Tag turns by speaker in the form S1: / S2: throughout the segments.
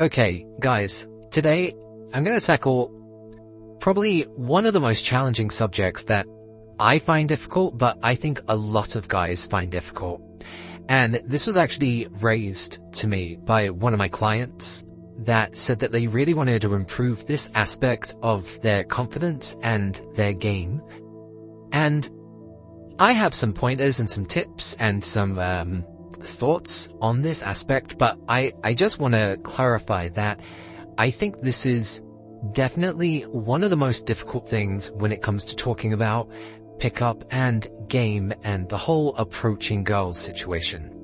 S1: Okay, guys, today I'm going to tackle probably one of the most challenging subjects that I find difficult, but I think a lot of guys find difficult. And this was actually raised to me by one of my clients that said that they really wanted to improve this aspect of their confidence and their game. And I have some pointers and some tips and some thoughts on this aspect, but I just want to clarify that I think this is definitely one of the most difficult things when it comes to talking about pickup and game and the whole approaching girls situation.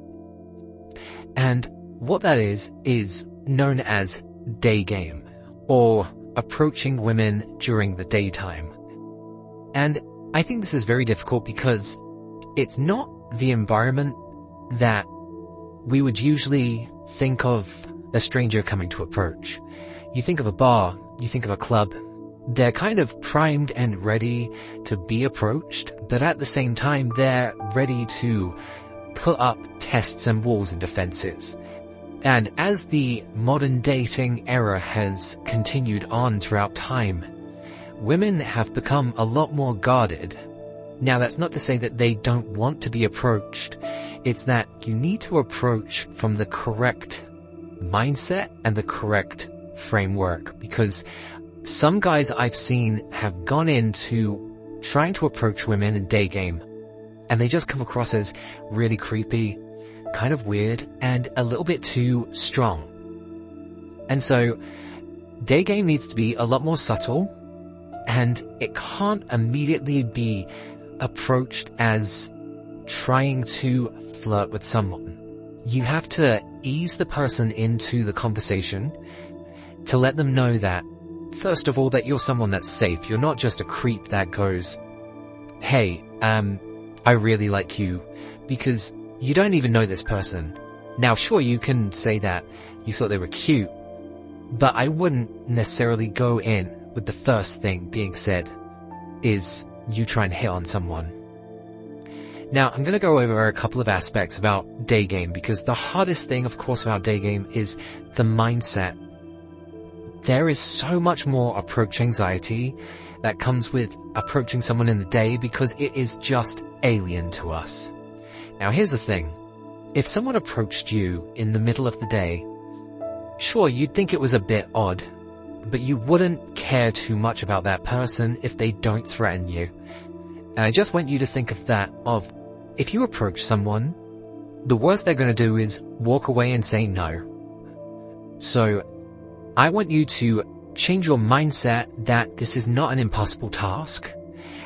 S1: And what that is known as day game, or approaching women during the daytime. And I think this is very difficult because it's not the environment that we would usually think of a stranger coming to approach. You think of a bar, you think of a club. They're kind of primed and ready to be approached, but at the same time, they're ready to put up tests and walls and defenses. And as the modern dating era has continued on throughout time, women have become a lot more guarded. Now, that's not to say that they don't want to be approached. It's that you need to approach from the correct mindset and the correct framework, because some guys I've seen have gone into trying to approach women in day game, and they just come across as really creepy, kind of weird, and a little bit too strong. And so day game needs to be a lot more subtle, and it can't immediately be approached as trying to flirt with someone. You have to ease the person into the conversation to let them know that, first of all, that you're someone that's safe. You're not just a creep that goes, hey, I really like you, because you don't even know this person. Now, sure, you can say that you thought they were cute, but I wouldn't necessarily go in with the first thing being said is you try and hit on someone. Now, I'm going to go over a couple of aspects about day game, because the hardest thing, of course, about day game is the mindset. There is so much more approach anxiety that comes with approaching someone in the day because it is just alien to us. Now, here's the thing. If someone approached you in the middle of the day, sure, you'd think it was a bit odd, but you wouldn't care too much about that person if they don't threaten you. And I just want you to think of that, of if you approach someone, the worst they're going to do is walk away and say no. So I want you to change your mindset that this is not an impossible task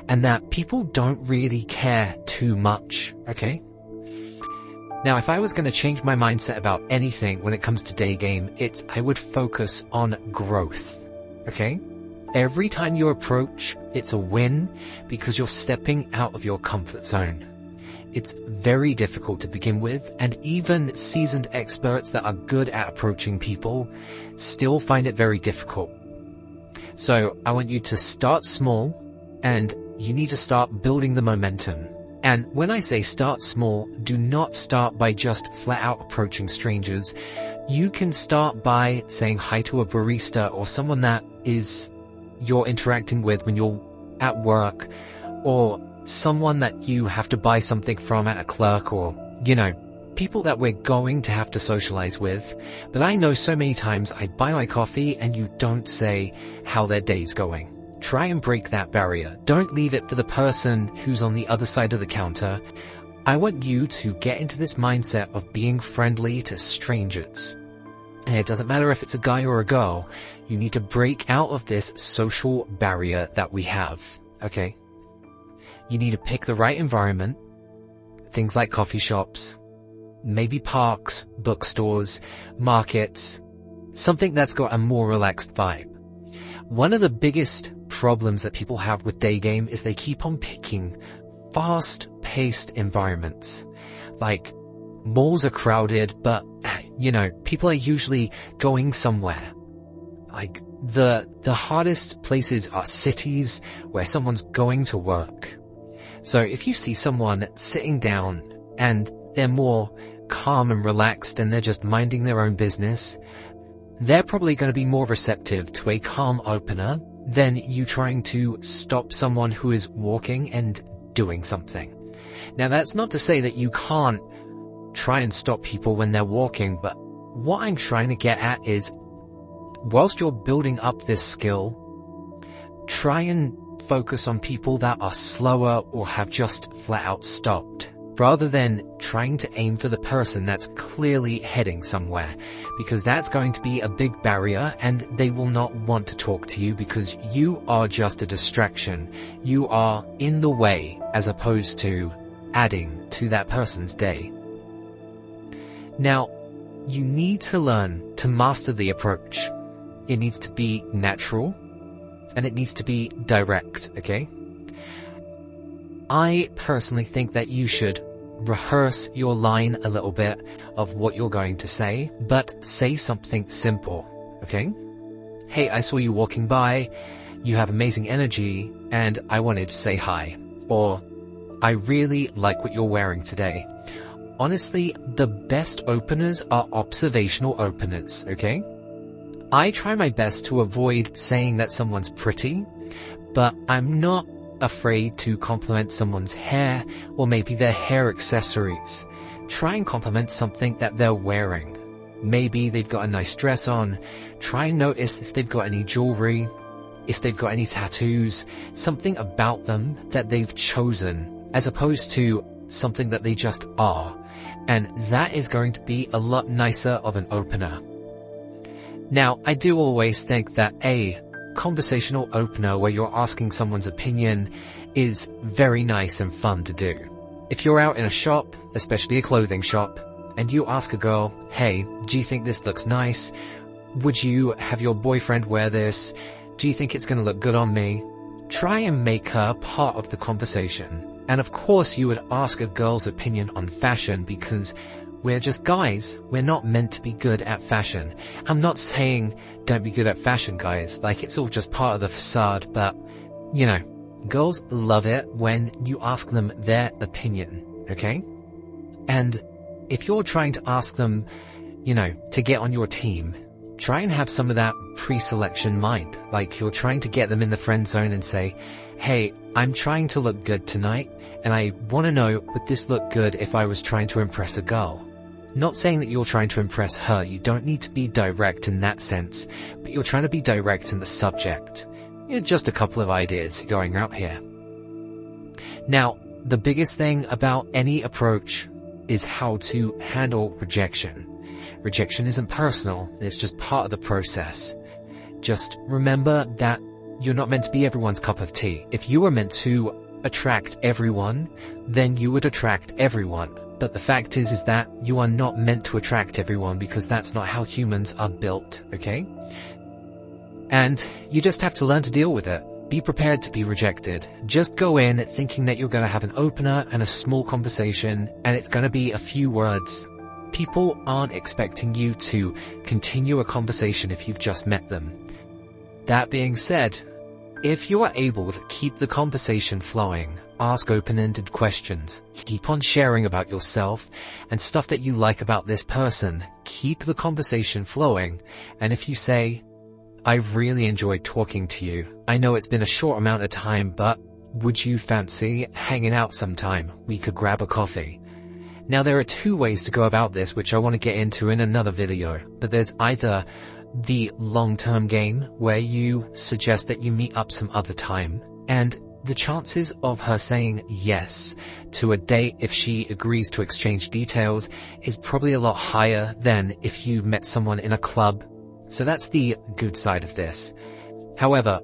S1: and that people don't really care too much, okay? Now, if I was going to change my mindset about anything when it comes to day game, I would focus on growth, okay? Every time you approach, it's a win because you're stepping out of your comfort zone. It's very difficult to begin with, and even seasoned experts that are good at approaching people still find it very difficult. So I want you to start small, and you need to start building the momentum. And when I say start small, do not start by just flat out approaching strangers. You can start by saying hi to a barista or someone that you're interacting with when you're at work, or someone that you have to buy something from at a clerk, or, people that we're going to have to socialize with. But I know so many times I buy my coffee and you don't say how their day's going. Try and break that barrier. Don't leave it for the person who's on the other side of the counter. I want you to get into this mindset of being friendly to strangers. And it doesn't matter if it's a guy or a girl. You need to break out of this social barrier that we have, okay? You need to pick the right environment. Things like coffee shops, maybe parks, bookstores, markets, something that's got a more relaxed vibe. One of the biggest problems that people have with day game is they keep on picking fast-paced environments. Like, malls are crowded, but, people are usually going somewhere. Like, the hardest places are cities where someone's going to work. So if you see someone sitting down and they're more calm and relaxed and they're just minding their own business, they're probably going to be more receptive to a calm opener than you trying to stop someone who is walking and doing something. Now, that's not to say that you can't try and stop people when they're walking, but what I'm trying to get at is, whilst you're building up this skill, try and focus on people that are slower or have just flat out stopped, rather than trying to aim for the person that's clearly heading somewhere, because that's going to be a big barrier and they will not want to talk to you because you are just a distraction. You are in the way as opposed to adding to that person's day. Now, you need to learn to master the approach. It needs to be natural and it needs to be direct, okay? I personally think that you should rehearse your line a little bit of what you're going to say, but say something simple, okay? Hey, I saw you walking by, you have amazing energy, and I wanted to say hi. Or, I really like what you're wearing today. Honestly, the best openers are observational openers, okay? I try my best to avoid saying that someone's pretty, but I'm not afraid to compliment someone's hair or maybe their hair accessories. Try and compliment something that they're wearing. Maybe they've got a nice dress on. Try and notice if they've got any jewelry, if they've got any tattoos, something about them that they've chosen, as opposed to something that they just are. And that is going to be a lot nicer of an opener. Now, I do always think that a conversational opener where you're asking someone's opinion is very nice and fun to do. If you're out in a shop, especially a clothing shop, and you ask a girl, hey, do you think this looks nice? Would you have your boyfriend wear this? Do you think it's going to look good on me? Try and make her part of the conversation. And of course you would ask a girl's opinion on fashion because we're just guys. We're not meant to be good at fashion. I'm not saying don't be good at fashion, guys. Like, it's all just part of the facade, but, you know, girls love it when you ask them their opinion, okay? And if you're trying to ask them, you know, to get on your team, try and have some of that pre-selection mind. Like, you're trying to get them in the friend zone and say, hey, I'm trying to look good tonight, and I want to know, would this look good if I was trying to impress a girl? Not saying that you're trying to impress her. You don't need to be direct in that sense, but you're trying to be direct in the subject. Just a couple of ideas going out here. Now, the biggest thing about any approach is how to handle rejection. Rejection isn't personal. It's just part of the process. Just remember that you're not meant to be everyone's cup of tea. If you were meant to attract everyone, then you would attract everyone. But the fact is that you are not meant to attract everyone because that's not how humans are built, okay? And you just have to learn to deal with it. Be prepared to be rejected. Just go in thinking that you're going to have an opener and a small conversation, and it's going to be a few words. People aren't expecting you to continue a conversation if you've just met them. That being said, if you are able to keep the conversation flowing, ask open-ended questions, keep on sharing about yourself and stuff that you like about this person, keep the conversation flowing, and if you say, I've really enjoyed talking to you, I know it's been a short amount of time, but would you fancy hanging out sometime? We could grab a coffee. Now, there are two ways to go about this, which I want to get into in another video, but there's either the long-term game where you suggest that you meet up some other time, and the chances of her saying yes to a date if she agrees to exchange details is probably a lot higher than if you met someone in a club. So that's the good side of this. However,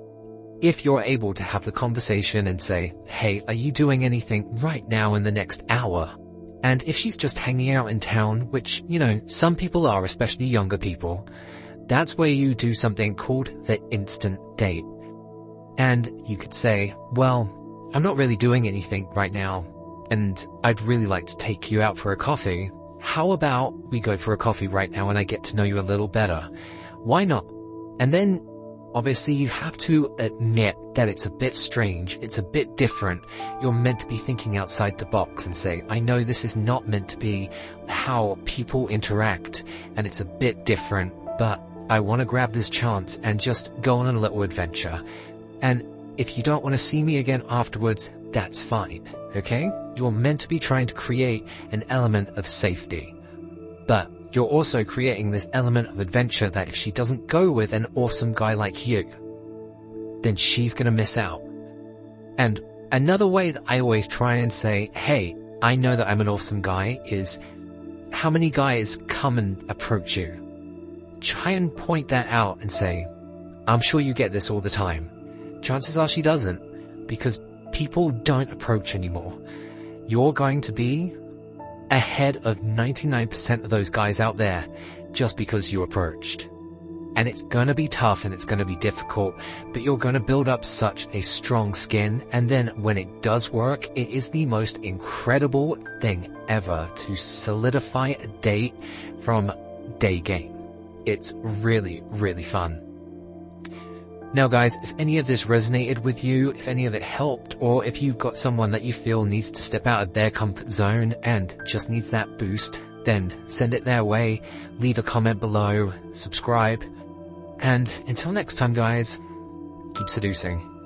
S1: if you're able to have the conversation and say, hey, are you doing anything right now in the next hour? And if she's just hanging out in town, which, you know, some people are, especially younger people, that's where you do something called the instant date. And you could say, well, I'm not really doing anything right now, and I'd really like to take you out for a coffee. How about we go for a coffee right now and I get to know you a little better? Why not? And then, obviously, you have to admit that it's a bit strange, it's a bit different. You're meant to be thinking outside the box and say, I know this is not meant to be how people interact, and it's a bit different, but I want to grab this chance and just go on a little adventure. And if you don't want to see me again afterwards, that's fine, okay? You're meant to be trying to create an element of safety. But you're also creating this element of adventure that if she doesn't go with an awesome guy like you, then she's gonna miss out. And another way that I always try and say, hey, I know that I'm an awesome guy, is how many guys come and approach you? Try and point that out and say, I'm sure you get this all the time. Chances are she doesn't, because people don't approach anymore. You're going to be ahead of 99% of those guys out there just because you approached. And it's gonna be tough and it's gonna be difficult, but you're gonna build up such a strong skin, and then when it does work, it is the most incredible thing ever to solidify a date from day game. It's really, really fun. Now guys, if any of this resonated with you, if any of it helped, or if you've got someone that you feel needs to step out of their comfort zone and just needs that boost, then send it their way, leave a comment below, subscribe, and until next time guys, keep seducing.